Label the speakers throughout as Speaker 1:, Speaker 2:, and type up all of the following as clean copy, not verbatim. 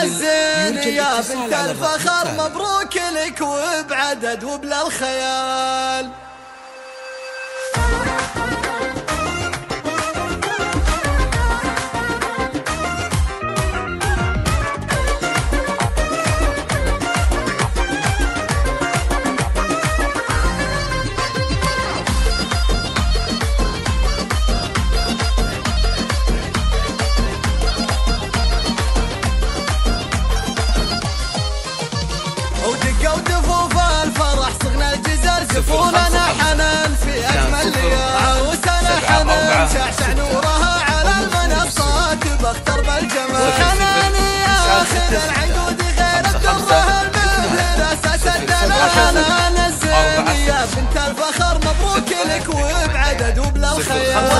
Speaker 1: الزين يا بنت الفخر مبروك لك وبعدد وبلا الخيال. ودقوا دفوف الفرح صغنا الجزر زفوننا حنان في أجمل ليال. عروسنا حنان شعشع نورها على المنصات بختر بالجمال. حناني ياخذ العنقود غير الدره المهر أساس الدلال. حنان الزين يا بنت الفخر مبروك لك وبعدد وبلا الخيال.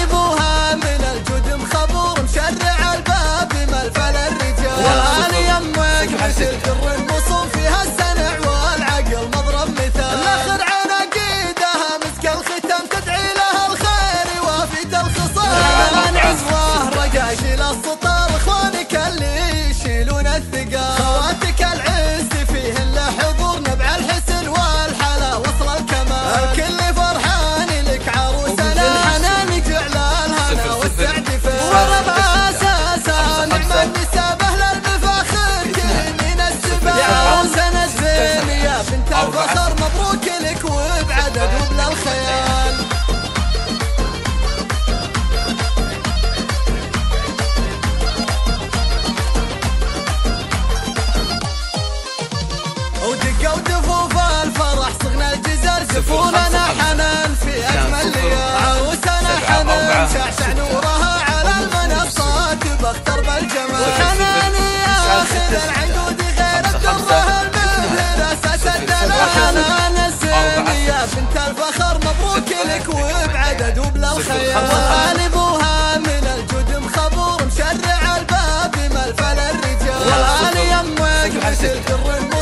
Speaker 1: ابوها من الجود مخبور مشرع الباب ملفل الرجال. وهل يمك مثل در المصوم فيها السنع والعقل مضرب مثال. الاخر عناقيدها مسك الختم تدعي لها الخير وافيت الخصال. عزوه رقاقيل السطر اخوانك اللي يشيلون الثقال. خواتك العز فيهن له حضور نبع الحسن والحلا وصل الكمال. الكل فرحان لك عروسنا حنان جعل الهنا والسعد فيه. وربع اساسا نعم النساء باهل المفاخر كل من السبال. يا عروسنا الزين يا بنت الفخر مبروك لك وبعدد وبلا الخيال. ودقوا دفوف الفرح صغنا الجزر زفوننا حنان في أجمل ليال. عروسنا حنان شعشع نورها على المنصات بختر بالجمال. حناني ياخذ العنقود غير الدره المهر أساس الدلال. حنان الزين يا بنت الفخر مبروك لك وبعدد وبلا الخيال. ابوها من الجود مخبور مشرع الباب ملفل الرجال. وهل يمك مثل در